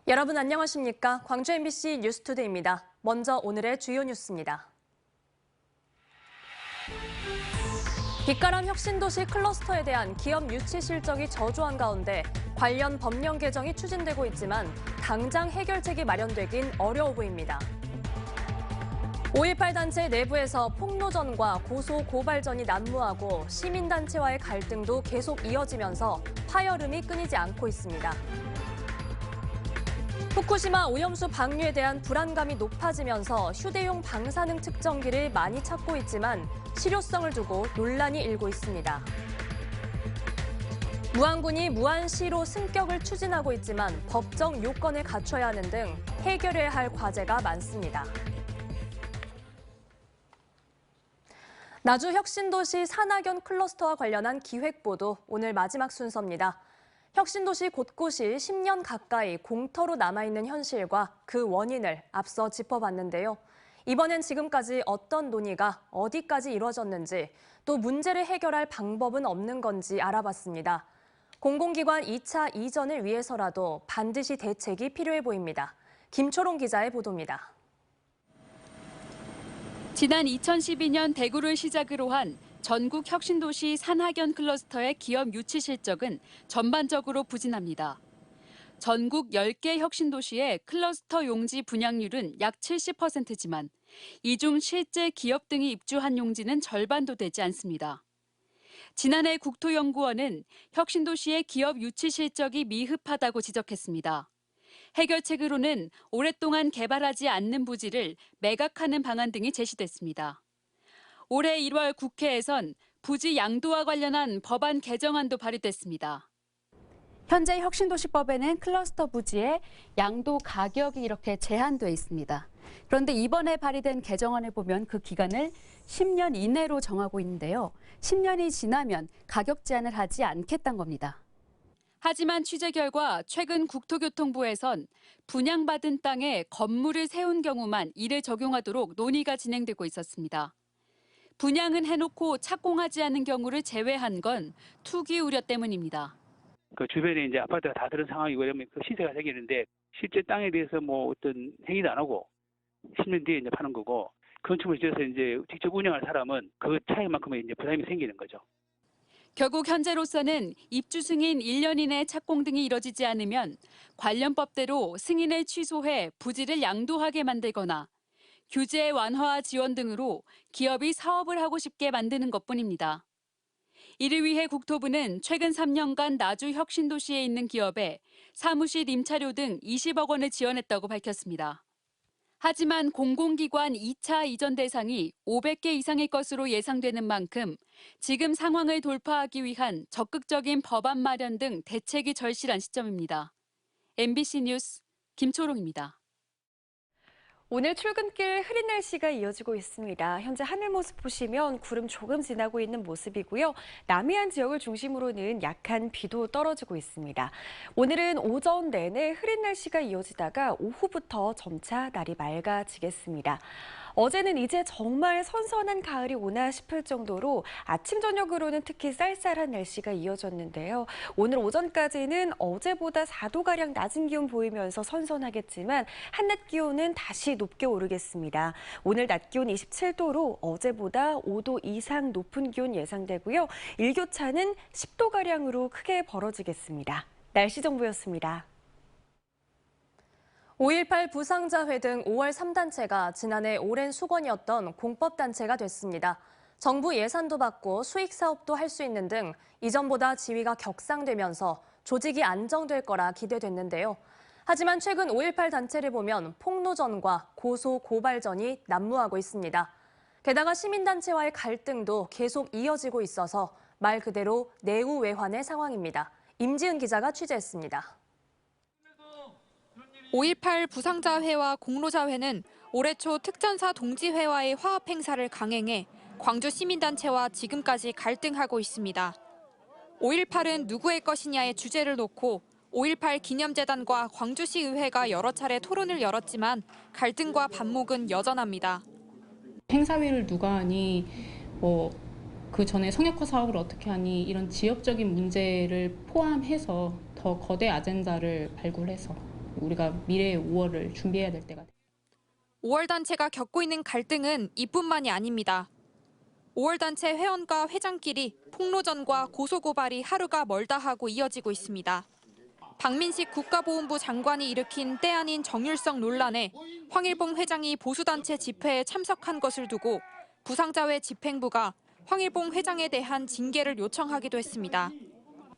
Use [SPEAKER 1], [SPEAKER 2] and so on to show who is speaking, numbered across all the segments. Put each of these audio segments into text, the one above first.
[SPEAKER 1] 여러분 안녕하십니까? 광주 MBC 뉴스투데이입니다. 먼저 오늘의 주요 뉴스입니다. 빛가람 혁신도시 클러스터에 대한 기업 유치 실적이 저조한 가운데 관련 법령 개정이 추진되고 있지만 당장 해결책이 마련되긴 어려워 보입니다. 5.18 단체 내부에서 폭로전과 고소 고발전이 난무하고 시민단체와의 갈등도 계속 이어지면서 파열음이 끊이지 않고 있습니다. 후쿠시마 오염수 방류에 대한 불안감이 높아지면서 휴대용 방사능 측정기를 많이 찾고 있지만 실효성을 두고 논란이 일고 있습니다. 무안군이 무안시로 승격을 추진하고 있지만 법정 요건을 갖춰야 하는 등 해결해야 할 과제가 많습니다. 나주 혁신도시 산학연 클러스터와 관련한 기획보도 오늘 마지막 순서입니다. 혁신도시 곳곳이 10년 가까이 공터로 남아있는 현실과 그 원인을 앞서 짚어봤는데요. 이번엔 지금까지 어떤 논의가 어디까지 이루어졌는지 또 문제를 해결할 방법은 없는 건지 알아봤습니다. 공공기관 2차 이전을 위해서라도 반드시 대책이 필요해 보입니다. 김초롱 기자의 보도입니다.
[SPEAKER 2] 지난 2012년 대구를 시작으로 한 전국 혁신도시 산학연 클러스터의 기업 유치 실적은 전반적으로 부진합니다. 전국 10개 혁신도시의 클러스터 용지 분양률은 약 70%지만 이 중 실제 기업 등이 입주한 용지는 절반도 되지 않습니다. 지난해 국토연구원은 혁신도시의 기업 유치 실적이 미흡하다고 지적했습니다. 해결책으로는 오랫동안 개발하지 않는 부지를 매각하는 방안 등이 제시됐습니다. 올해 1월 국회에선 부지 양도와 관련한 법안 개정안도 발의됐습니다. 현재 혁신도시법에는 클러스터 부지의 양도 가격이 이렇게 제한돼 있습니다. 그런데 이번에 발의된 개정안을 보면 그 기간을 10년 이내로 정하고 있는데요. 10년이 지나면 가격 제한을 하지 않겠다는 겁니다. 하지만 취재 결과 최근 국토교통부에선 분양받은 땅에 건물을 세운 경우만 이를 적용하도록 논의가 진행되고 있었습니다. 분양은 해놓고 착공하지 않은 경우를 제외한 건 투기 우려 때문입니다.
[SPEAKER 3] 그 주변에 이제 아파트가 다 들은 상황이고 이러면 그 시세가 생기는데 실제 땅에 대해서 뭐 어떤 행위도 안 하고 10년 뒤에 이제 파는 거고 건축을 지어서 이제 직접 운영할 사람은 그 차이만큼의 이제 부담이 생기는 거죠.
[SPEAKER 2] 결국 현재로서는 입주 승인 1년 이내 착공 등이 이뤄지지 않으면 관련 법대로 승인을 취소해 부지를 양도하게 만들거나 규제 완화와 지원 등으로 기업이 사업을 하고 싶게 만드는 것뿐입니다. 이를 위해 국토부는 최근 3년간 나주 혁신도시에 있는 기업에 사무실 임차료 등 20억 원을 지원했다고 밝혔습니다. 하지만 공공기관 2차 이전 대상이 500개 이상일 것으로 예상되는 만큼 지금 상황을 돌파하기 위한 적극적인 법안 마련 등 대책이 절실한 시점입니다. MBC 뉴스 김초롱입니다.
[SPEAKER 4] 오늘 출근길 흐린 날씨가 이어지고 있습니다. 현재 하늘 모습 보시면 구름 조금 지나고 있는 모습이고요. 남해안 지역을 중심으로는 약한 비도 떨어지고 있습니다. 오늘은 오전 내내 흐린 날씨가 이어지다가 오후부터 점차 날이 맑아지겠습니다. 어제는 이제 정말 선선한 가을이 오나 싶을 정도로 아침 저녁으로는 특히 쌀쌀한 날씨가 이어졌는데요. 오늘 오전까지는 어제보다 4도가량 낮은 기온 보이면서 선선하겠지만 한낮 기온은 다시 높게 오르겠습니다. 오늘 낮 기온 27도로 어제보다 5도 이상 높은 기온 예상되고요. 일교차는 10도가량으로 크게 벌어지겠습니다. 날씨 정보였습니다.
[SPEAKER 1] 5.18 부상자회 등 5월 3단체가 지난해 오랜 수건이었던 공법단체가 됐습니다. 정부 예산도 받고 수익 사업도 할 수 있는 등 이전보다 지위가 격상되면서 조직이 안정될 거라 기대됐는데요. 하지만 최근 5.18 단체를 보면 폭로전과 고소 고발전이 난무하고 있습니다. 게다가 시민단체와의 갈등도 계속 이어지고 있어서 말 그대로 내우외환의 상황입니다. 임지은 기자가 취재했습니다.
[SPEAKER 5] 5.18 부상자회와 공로자회는 올해 초 특전사 동지회와의 화합 행사를 강행해 광주 시민단체와 지금까지 갈등하고 있습니다. 5.18은 누구의 것이냐의 주제를 놓고 5.18 기념재단과 광주시 의회가 여러 차례 토론을 열었지만 갈등과 반목은 여전합니다.
[SPEAKER 6] 행사위를 누가 하니, 그 전에 성역화 사업을 어떻게 하니 이런 지역적인 문제를 포함해서 더 거대 아젠다를 발굴해서 우리가 미래의 5월을 준비해야 될 때가
[SPEAKER 5] 5월 단체가 겪고 있는 갈등은 이뿐만이 아닙니다. 5월 단체 회원과 회장끼리 폭로전과 고소고발이 하루가 멀다 하고 이어지고 있습니다. 박민식 국가보훈부 장관이 일으킨 때 아닌 정율성 논란에 황일봉 회장이 보수단체 집회에 참석한 것을 두고 부상자회 집행부가 황일봉 회장에 대한 징계를 요청하기도 했습니다.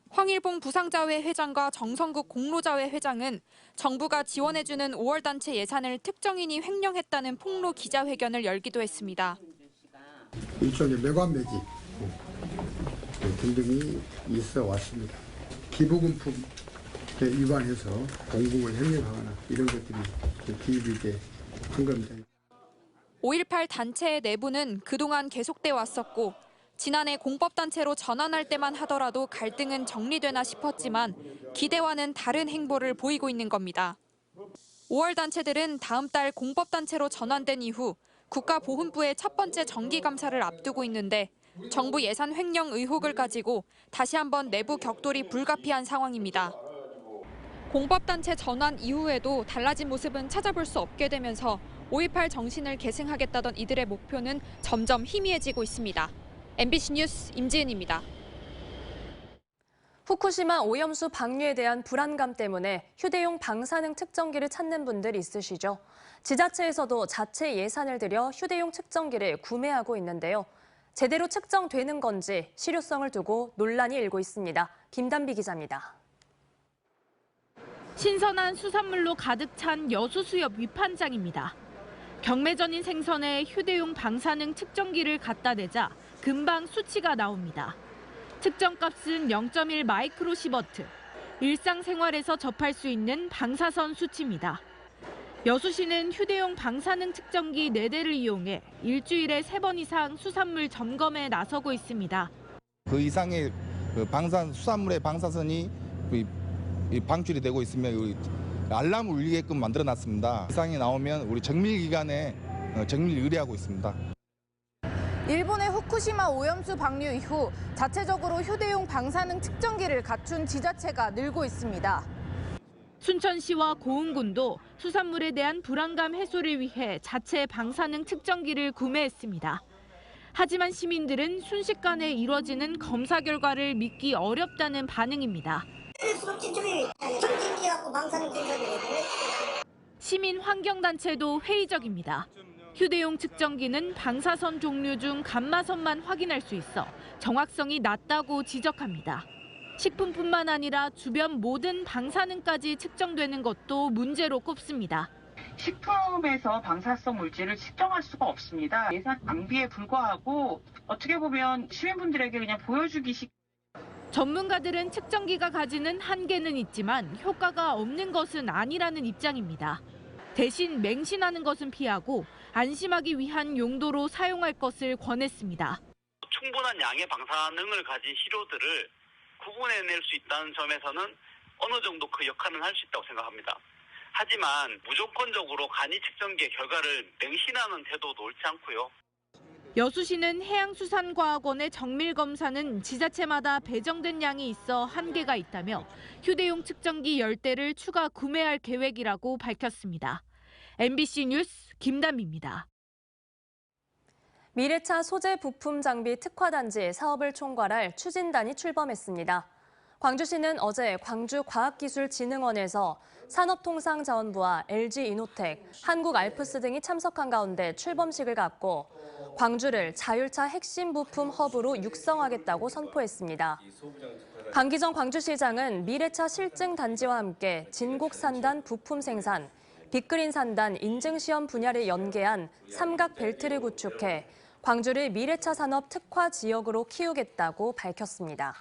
[SPEAKER 5] 황일봉 부상자회 회장과 정성국 공로자회 회장은 정부가 지원해주는 5월 단체 예산을 특정인이 횡령했다는 폭로 기자회견을 열기도 했습니다.
[SPEAKER 7] 일종의 매관 매집 등등이 있어 왔습니다. 기부금품 위반해서 공금을 횡령하거나 이런 것들이 비일비재 한 겁니다.
[SPEAKER 5] 5.18 단체의 내부는 그동안 계속돼 왔었고 지난해 공법단체로 전환할 때만 하더라도 갈등은 정리되나 싶었지만 기대와는 다른 행보를 보이고 있는 겁니다. 5월 단체들은 다음 달 공법단체로 전환된 이후 국가보훈부의 첫 번째 정기감사를 앞두고 있는데 정부 예산 횡령 의혹을 가지고 다시 한번 내부 격돌이 불가피한 상황입니다. 공법단체 전환 이후에도 달라진 모습은 찾아볼 수 없게 되면서 5.18 정신을 계승하겠다던 이들의 목표는 점점 희미해지고 있습니다. MBC 뉴스 임지은입니다.
[SPEAKER 1] 후쿠시마 오염수 방류에 대한 불안감 때문에 휴대용 방사능 측정기를 찾는 분들 있으시죠? 지자체에서도 자체 예산을 들여 휴대용 측정기를 구매하고 있는데요. 제대로 측정되는 건지 실효성을 두고 논란이 일고 있습니다. 김단비 기자입니다.
[SPEAKER 8] 신선한 수산물로 가득 찬 여수 수협 위판장입니다. 경매전인 생선에 휴대용 방사능 측정기를 갖다 대자 금방 수치가 나옵니다. 측정값은 0.1 마이크로시버트, 일상생활에서 접할 수 있는 방사선 수치입니다. 여수시는 휴대용 방사능 측정기 4대를 이용해 일주일에 3번 이상 수산물 점검에 나서고 있습니다.
[SPEAKER 9] 그 이상의 수산물의 방사선이 방출이 되고 있으면 알람을 울리게끔 만들어놨습니다. 이상이 나오면 우리 정밀기관에 정밀 의뢰하고 있습니다.
[SPEAKER 10] 일본의 후쿠시마 오염수 방류 이후 자체적으로 휴대용 방사능 측정기를 갖춘 지자체가 늘고 있습니다.
[SPEAKER 8] 순천시와 고흥군도 수산물에 대한 불안감 해소를 위해 자체 방사능 측정기를 구매했습니다. 하지만 시민들은 순식간에 이뤄지는 검사 결과를 믿기 어렵다는 반응입니다. 시민 환경단체도 회의적입니다. 휴대용 측정기는 방사선 종류 중 감마선만 확인할 수 있어 정확성이 낮다고 지적합니다. 식품뿐만 아니라 주변 모든 방사능까지 측정되는 것도 문제로 꼽습니다.
[SPEAKER 11] 식품에서 방사성 물질을 측정할 수가 없습니다. 예산 낭비에 불과하고 어떻게 보면 시민분들에게 그냥 보여주기식.
[SPEAKER 8] 전문가들은 측정기가 가지는 한계는 있지만 효과가 없는 것은 아니라는 입장입니다. 대신 맹신하는 것은 피하고 안심하기 위한 용도로 사용할 것을 권했습니다.
[SPEAKER 12] 충분한 양의 방사능을 가진 시료들을 구분해낼 수 있다는 점에서는 어느 정도 그 역할은 할 수 있다고 생각합니다. 하지만 무조건적으로 간이 측정기의 결과를 맹신하는 태도도 옳지 않고요.
[SPEAKER 8] 여수시는 해양수산과학원의 정밀검사는 지자체마다 배정된 양이 있어 한계가 있다며 휴대용 측정기 10대를 추가 구매할 계획이라고 밝혔습니다. MBC 뉴스 김단비입니다.
[SPEAKER 1] 미래차 소재 부품 장비 특화단지 사업을 총괄할 추진단이 출범했습니다. 광주시는 어제 광주과학기술진흥원에서 산업통상자원부와 LG이노텍, 한국알프스 등이 참석한 가운데 출범식을 갖고 광주를 자율차 핵심 부품 허브로 육성하겠다고 선포했습니다. 강기정 광주시장은 미래차 실증 단지와 함께 진곡산단 부품 생산, 빅그린 산단 인증시험 분야를 연계한 삼각 벨트를 구축해 광주를 미래차 산업 특화 지역으로 키우겠다고 밝혔습니다.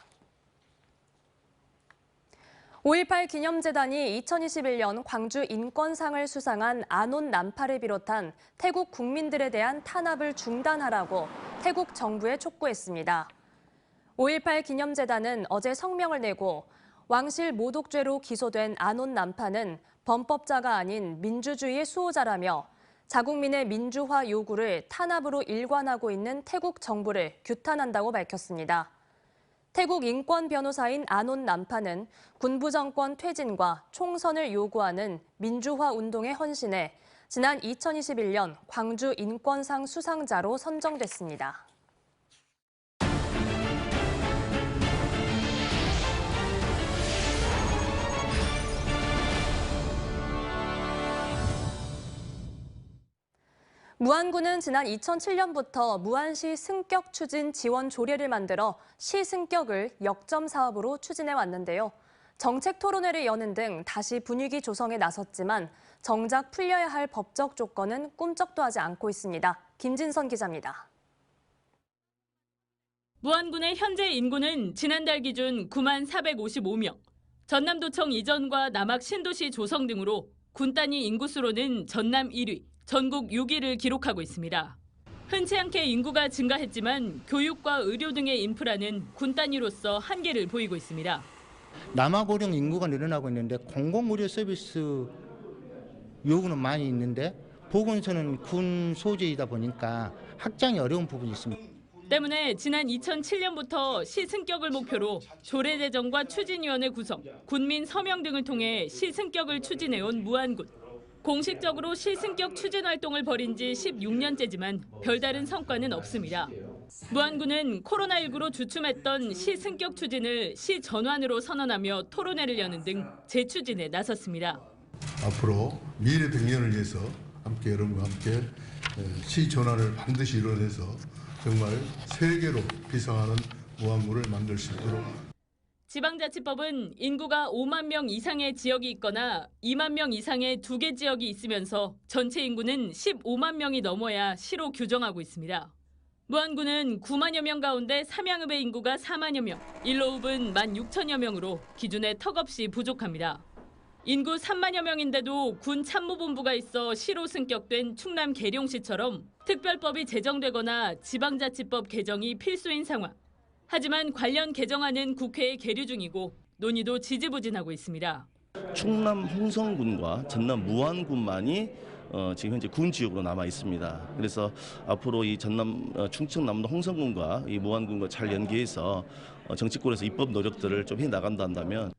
[SPEAKER 1] 5.18 기념재단이 2021년 광주 인권상을 수상한 아논 남파를 비롯한 태국 국민들에 대한 탄압을 중단하라고 태국 정부에 촉구했습니다. 5.18 기념재단은 어제 성명을 내고 왕실 모독죄로 기소된 아논 남파는 범법자가 아닌 민주주의의 수호자라며 자국민의 민주화 요구를 탄압으로 일관하고 있는 태국 정부를 규탄한다고 밝혔습니다. 태국 인권 변호사인 아논 남파는 군부 정권 퇴진과 총선을 요구하는 민주화 운동에 헌신해 지난 2021년 광주 인권상 수상자로 선정됐습니다. 무안군은 지난 2007년부터 무안시 승격 추진 지원 조례를 만들어 시 승격을 역점 사업으로 추진해 왔는데요. 정책 토론회를 여는 등 다시 분위기 조성에 나섰지만 정작 풀려야 할 법적 조건은 꿈쩍도 하지 않고 있습니다. 김진선 기자입니다.
[SPEAKER 13] 무안군의 현재 인구는 지난달 기준 9만 455명. 전남도청 이전과 남학 신도시 조성 등으로 군 단위 인구수로는 전남 1위, 전국 6위를 기록하고 있습니다. 흔치 않게 인구가 증가했지만 교육과 의료 등의 인프라는 군 단위로서 한계를 보이고 있습니다.
[SPEAKER 14] 남아고령 인구가 늘어나고 있는데 공공의료 서비스 요구는 많이 있는데 보건소는 군 소재이다 보니까 확장이 어려운 부분이 있습니다.
[SPEAKER 13] 때문에 지난 2007년부터 시 승격을 목표로 조례 제정과 추진위원회 구성, 군민 서명 등을 통해 시 승격을 추진해온 무안군. 공식적으로 시 승격 추진 활동을 벌인 지 16년째지만 별다른 성과는 없습니다. 무안군은 코로나19로 주춤했던 시 승격 추진을 시 전환으로 선언하며 토론회를 여는 등 재추진에 나섰습니다.
[SPEAKER 15] 앞으로 미래 100년을 위해서 함께 여러분과 함께 시 전환을 반드시 이뤄내서 정말 세계로 비상하는 무안군을 만들 수 있도록.
[SPEAKER 13] 지방자치법은 인구가 5만 명 이상의 지역이 있거나 2만 명 이상의 2개 지역이 있으면서 전체 인구는 15만 명이 넘어야 시로 규정하고 있습니다. 무안군은 9만여 명 가운데 삼양읍의 인구가 4만여 명, 일로읍은 16,000여 명으로 기준에 턱없이 부족합니다. 인구 3만여 명인데도 군 참모본부가 있어 시로 승격된 충남 계룡시처럼 특별법이 제정되거나 지방자치법 개정이 필수인 상황. 하지만 관련 개정안은 국회에 계류 중이고 논의도 지지부진하고 있습니다.
[SPEAKER 16] 충남 홍성군과 전남 무안군만이 지금 현재 군 지역으로 남아 있습니다. 그래서 앞으로 이 전남 충청 남도 홍성군과 이 무안군과 잘 연계해서 정치권에서 입법 노력들을 좀 해 나간다 한다면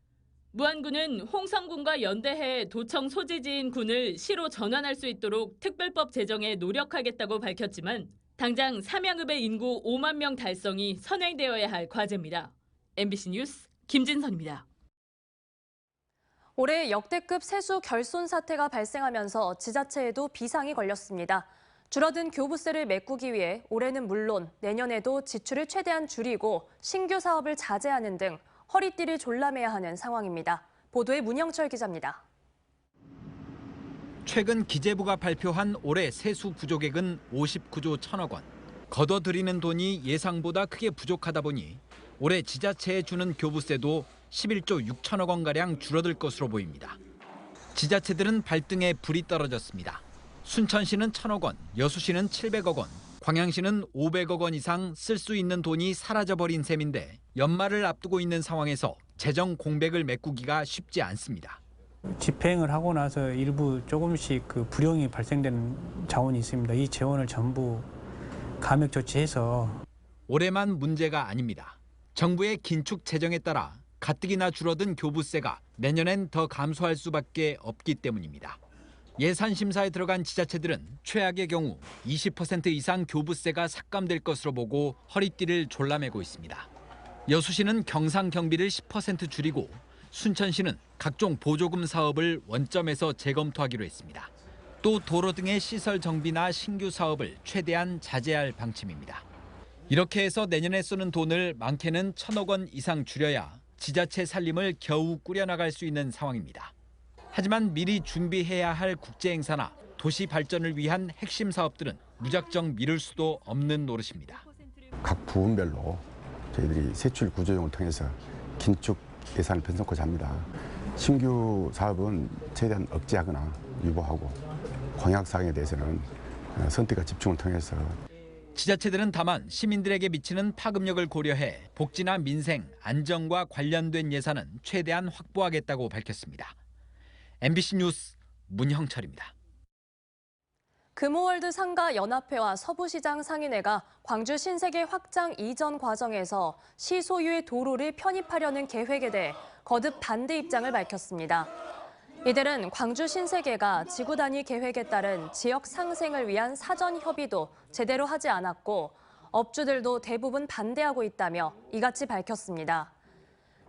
[SPEAKER 13] 무안군은 홍성군과 연대해 도청 소지지인 군을 시로 전환할 수 있도록 특별법 제정에 노력하겠다고 밝혔지만 당장 삼양읍의 인구 5만 명 달성이 선행되어야 할 과제입니다. MBC 뉴스 김진선입니다.
[SPEAKER 1] 올해 역대급 세수 결손 사태가 발생하면서 지자체에도 비상이 걸렸습니다. 줄어든 교부세를 메꾸기 위해 올해는 물론 내년에도 지출을 최대한 줄이고 신규 사업을 자제하는 등 허리띠를 졸라매야 하는 상황입니다. 보도에 문영철 기자입니다.
[SPEAKER 17] 최근 기재부가 발표한 올해 세수 구조액은 59조 1천억 원. 걷어들이는 돈이 예상보다 크게 부족하다 보니 올해 지자체에 주는 교부세도 11조 6천억 원가량 줄어들 것으로 보입니다. 지자체들은 발등에 불이 떨어졌습니다. 순천시는 1,000억 원, 여수시는 700억 원, 광양시는 500억 원 이상 쓸 수 있는 돈이 사라져버린 셈인데 연말을 앞두고 있는 상황에서 재정 공백을 메꾸기가 쉽지 않습니다.
[SPEAKER 18] 집행을 하고 나서 일부 조금씩 그 불용이 발생되는 자원이 있습니다. 이 재원을 전부 감액 조치해서.
[SPEAKER 17] 올해만 문제가 아닙니다. 정부의 긴축 재정에 따라 가뜩이나 줄어든 교부세가 내년엔 더 감소할 수밖에 없기 때문입니다. 예산 심사에 들어간 지자체들은 최악의 경우 20% 이상 교부세가 삭감될 것으로 보고 허리띠를 졸라매고 있습니다. 여수시는 경상 경비를 10% 줄이고 순천시는 각종 보조금 사업을 원점에서 재검토하기로 했습니다. 또 도로 등의 시설 정비나 신규 사업을 최대한 자제할 방침입니다. 이렇게 해서 내년에 쓰는 돈을 많게는 1,000억 원 이상 줄여야 지자체 살림을 겨우 꾸려나갈 수 있는 상황입니다. 하지만 미리 준비해야 할 국제행사나 도시 발전을 위한 핵심 사업들은 무작정 미룰 수도 없는 노릇입니다.
[SPEAKER 19] 각 부분별로 저희들이 세출 구조용을 통해서 긴축 예산을 편성하고자 합니다. 신규 사업은 최대한 억제하거나 유보하고 공약사항에 대해서는 선택과 집중을 통해서.
[SPEAKER 17] 지자체들은 다만 시민들에게 미치는 파급력을 고려해 복지나 민생, 안정과 관련된 예산은 최대한 확보하겠다고 밝혔습니다. MBC 뉴스 문형철입니다.
[SPEAKER 1] 금호월드 상가 연합회와 서부시장 상인회가 광주 신세계 확장 이전 과정에서 시 소유의 도로를 편입하려는 계획에 대해 거듭 반대 입장을 밝혔습니다. 이들은 광주 신세계가 지구 단위 계획에 따른 지역 상생을 위한 사전 협의도 제대로 하지 않았고 업주들도 대부분 반대하고 있다며 이같이 밝혔습니다.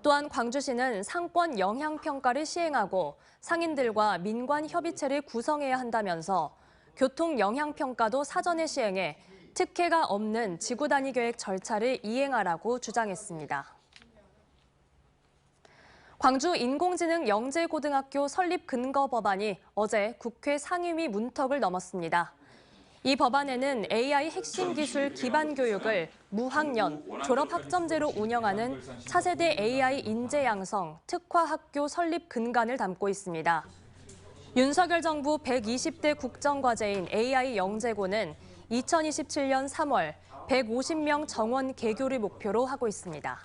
[SPEAKER 1] 또한 광주시는 상권 영향평가를 시행하고 상인들과 민관 협의체를 구성해야 한다면서 교통 영향평가도 사전에 시행해 특혜가 없는 지구 단위 계획 절차를 이행하라고 주장했습니다. 광주 인공지능 영재고등학교 설립 근거 법안이 어제 국회 상임위 문턱을 넘었습니다. 이 법안에는 AI 핵심 기술 기반 교육을 무학년, 졸업학점제로 운영하는 차세대 AI 인재 양성 특화학교 설립 근간을 담고 있습니다. 윤석열 정부 120대 국정과제인 AI 영재고는 2027년 3월 150명 정원 개교를 목표로 하고 있습니다.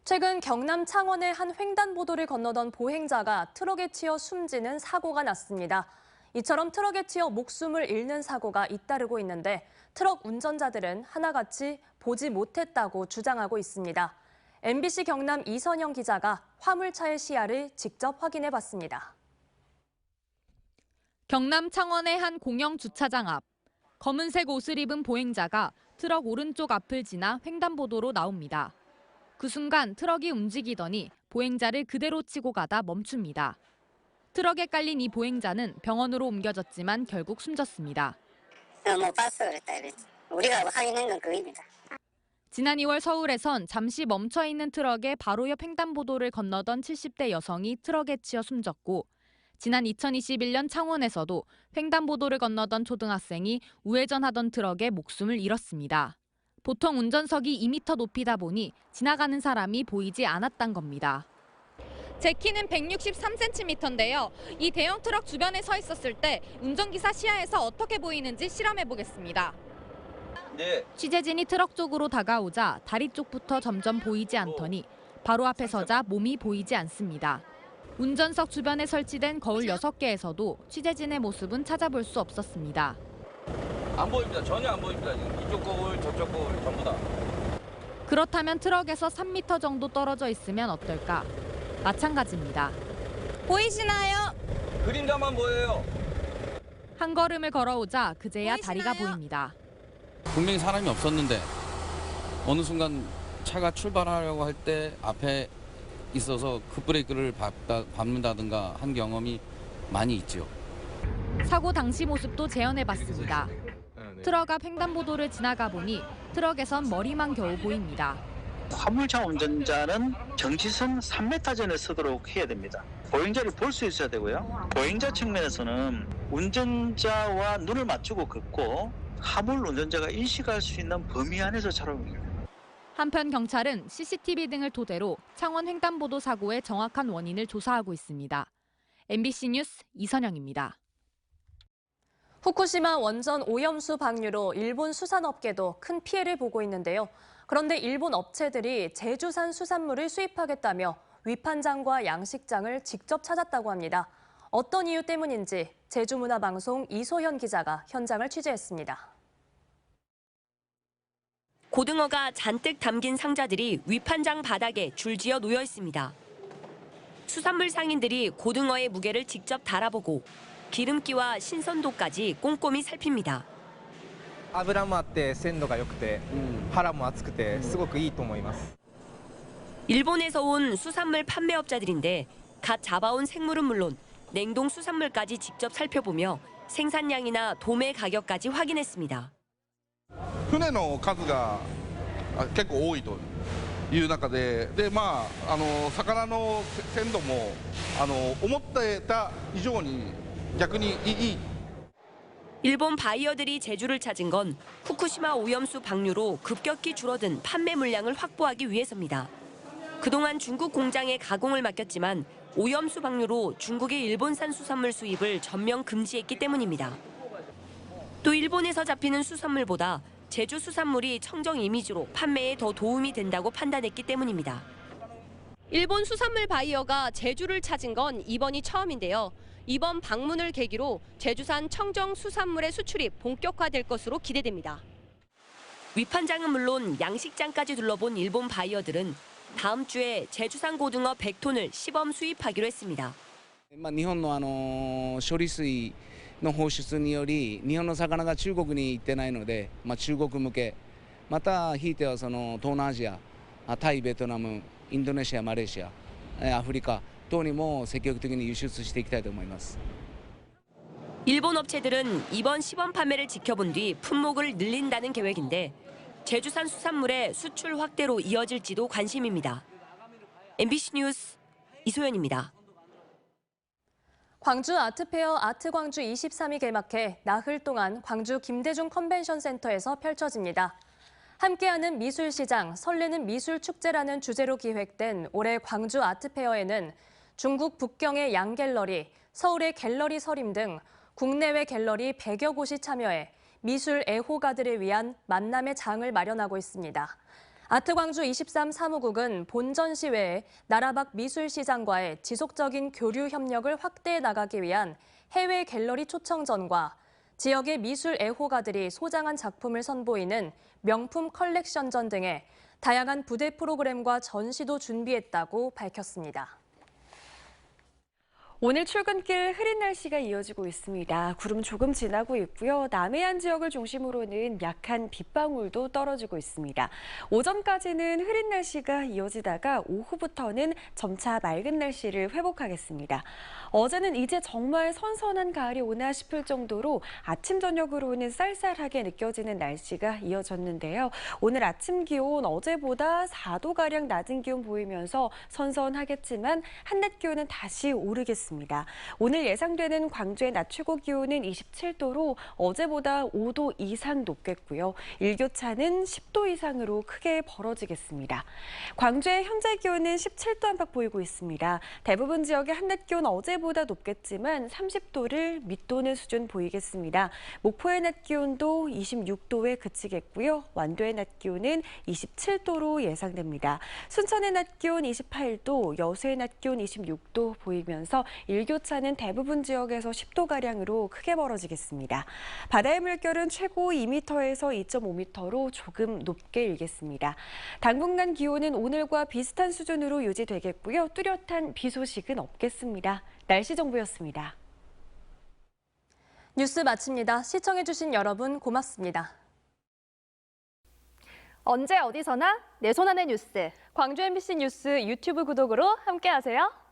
[SPEAKER 1] 최근 경남 창원의 한 횡단보도를 건너던 보행자가 트럭에 치여 숨지는 사고가 났습니다. 이처럼 트럭에 치여 목숨을 잃는 사고가 잇따르고 있는데 트럭 운전자들은 하나같이 보지 못했다고 주장하고 있습니다. MBC 경남 이선영 기자가 화물차의 시야를 직접 확인해봤습니다.
[SPEAKER 5] 경남 창원의 한 공영 주차장 앞. 검은색 옷을 입은 보행자가 트럭 오른쪽 앞을 지나 횡단보도로 나옵니다. 그 순간 트럭이 움직이더니 보행자를 그대로 치고 가다 멈춥니다. 트럭에 깔린 이 보행자는 병원으로 옮겨졌지만 결국 숨졌습니다.
[SPEAKER 20] 못 봤어 그랬다. 우리가 확인한 건 그겁니다.
[SPEAKER 5] 지난 2월 서울에선 잠시 멈춰 있는 트럭의 바로 옆 횡단보도를 건너던 70대 여성이 트럭에 치여 숨졌고 지난 2021년 창원에서도 횡단보도를 건너던 초등학생이 우회전하던 트럭에 목숨을 잃었습니다. 보통 운전석이 2m 높이다 보니 지나가는 사람이 보이지 않았단 겁니다. 제 키는 163cm인데요. 이 대형 트럭 주변에 서 있었을 때 운전기사 시야에서 어떻게 보이는지 실험해 보겠습니다.
[SPEAKER 21] 네.
[SPEAKER 5] 취재진이 트럭 쪽으로 다가오자 다리 쪽부터 점점 보이지 않더니 바로 앞에 서자 몸이 보이지 않습니다. 운전석 주변에 설치된 거울 6개에서도 취재진의 모습은 찾아볼 수 없었습니다.
[SPEAKER 21] 안 보입니다. 전혀 안 보입니다. 지금 이쪽 거울, 저쪽 거울 전부 다.
[SPEAKER 5] 그렇다면 트럭에서 3m 정도 떨어져 있으면 어떨까? 마찬가지입니다. 보이시나요?
[SPEAKER 21] 그림자만 보여요.
[SPEAKER 5] 한 걸음을 걸어오자 그제야 다리가 보입니다.
[SPEAKER 22] 분명히 사람이 없었는데 어느 순간 차가 출발하려고 할 때 앞에 있어서 급브레이크를 밟는다든가 한 경험이 많이 있죠.
[SPEAKER 5] 사고 당시 모습도 재현해봤습니다. 트럭 앞 횡단보도를 지나가 보니 트럭에선 머리만 겨우 보입니다.
[SPEAKER 23] 화물차 운전자는 정지선 3m 전에 서도록 해야 됩니다. 보행자를 볼 수 있어야 되고요. 보행자 측면에서는 운전자와 눈을 맞추고 걷고 화물 운전자가 인식할 수 있는 범위 안에서 차량입니다.
[SPEAKER 5] 한편 경찰은 CCTV 등을 토대로 창원 횡단보도 사고의 정확한 원인을 조사하고 있습니다. MBC 뉴스 이선영입니다.
[SPEAKER 1] 후쿠시마 원전 오염수 방류로 일본 수산업계도 큰 피해를 보고 있는데요. 그런데 일본 업체들이 제주산 수산물을 수입하겠다며 위판장과 양식장을 직접 찾았다고 합니다. 어떤 이유 때문인지 제주문화방송 이소현 기자가 현장을 취재했습니다.
[SPEAKER 24] 고등어가 잔뜩 담긴 상자들이 위판장 바닥에 줄지어 놓여 있습니다. 수산물 상인들이 고등어의 무게를 직접 달아보고 기름기와 신선도까지 꼼꼼히 살핍니다.
[SPEAKER 25] 脂もあって鮮度が良くて腹も厚くてすごくいいと思います.
[SPEAKER 24] 일본에서 온 수산물 판매업자들인데 갓 잡아온 생물은 물론 냉동 수산물까지 직접 살펴보며 생산량이나 도매 가격까지 확인했습니다.
[SPEAKER 9] 船の数が結構多いという中で、魚の鮮度も思ってた以上に逆にいい.
[SPEAKER 24] 일본 바이어들이 제주를 찾은 건 후쿠시마 오염수 방류로 급격히 줄어든 판매 물량을 확보하기 위해서입니다. 그동안 중국 공장에 가공을 맡겼지만 오염수 방류로 중국의 일본산 수산물 수입을 전면 금지했기 때문입니다. 또 일본에서 잡히는 수산물보다 제주 수산물이 청정 이미지로 판매에 더 도움이 된다고 판단했기 때문입니다.
[SPEAKER 2] 일본 수산물 바이어가 제주를 찾은 건 이번이 처음인데요. 이번 방문을 계기로 제주산 청정 수산물의 수출이 본격화될 것으로 기대됩니다.
[SPEAKER 24] 위판장은 물론 양식장까지 둘러본 일본 바이어들은 다음 주에 제주산 고등어 100톤을 시범 수입하기로 했습니다.
[SPEAKER 3] 日本の処理水の放出により日本の魚が中国に行ってないので、中国向けまたひいてはその東南アジア、タイ、ベトナム、インドネシア、マレーシア、アフリカ等にも積極的に輸出していきたいと思います。
[SPEAKER 24] 일본 업체들은 이번 시범 판매를 지켜본 뒤 품목을 늘린다는 계획인데 제주산 수산물의 수출 확대로 이어질지도 관심입니다. MBC 뉴스 이소연입니다.
[SPEAKER 1] 광주 아트페어 아트광주 23이 개막해 나흘 동안 광주 김대중 컨벤션 센터에서 펼쳐집니다. 함께하는 미술시장, 설레는 미술축제라는 주제로 기획된 올해 광주 아트페어에는 중국 북경의 양갤러리, 서울의 갤러리 서림 등 국내외 갤러리 100여 곳이 참여해 미술 애호가들을 위한 만남의 장을 마련하고 있습니다. 아트광주 23 사무국은 본 전시 외에 나라 밖 미술시장과의 지속적인 교류 협력을 확대해 나가기 위한 해외 갤러리 초청전과 지역의 미술 애호가들이 소장한 작품을 선보이는 명품 컬렉션전 등의 다양한 부대 프로그램과 전시도 준비했다고 밝혔습니다.
[SPEAKER 4] 오늘 출근길 흐린 날씨가 이어지고 있습니다. 구름 조금 지나고 있고요. 남해안 지역을 중심으로는 약한 빗방울도 떨어지고 있습니다. 오전까지는 흐린 날씨가 이어지다가 오후부터는 점차 맑은 날씨를 회복하겠습니다. 어제는 이제 정말 선선한 가을이 오나 싶을 정도로 아침 저녁으로는 쌀쌀하게 느껴지는 날씨가 이어졌는데요. 오늘 아침 기온 어제보다 4도가량 낮은 기온 보이면서 선선하겠지만 한낮 기온은 다시 오르겠습니다. 오늘 예상되는 광주의 낮 최고 기온은 27도로 어제보다 5도 이상 높겠고요. 일교차는 10도 이상으로 크게 벌어지겠습니다. 광주의 현재 기온은 17도 안팎 보이고 있습니다. 대부분 지역의 한낮 기온 어제보다 높겠지만 30도를 밑도는 수준 보이겠습니다. 목포의 낮 기온도 26도에 그치겠고요. 완도의 낮 기온은 27도로 예상됩니다. 순천의 낮 기온 28도, 여수의 낮 기온 26도 보이면서 일교차는 대부분 지역에서 10도가량으로 크게 벌어지겠습니다. 바다의 물결은 최고 2m에서 2.5m로 조금 높게 일겠습니다. 당분간 기온은 오늘과 비슷한 수준으로 유지되겠고요. 뚜렷한 비 소식은 없겠습니다. 날씨 정보였습니다.
[SPEAKER 1] 뉴스 마칩니다. 시청해주신 여러분 고맙습니다.
[SPEAKER 6] 언제 어디서나 내 손 안의 뉴스. 광주 MBC 뉴스 유튜브 구독으로 함께하세요.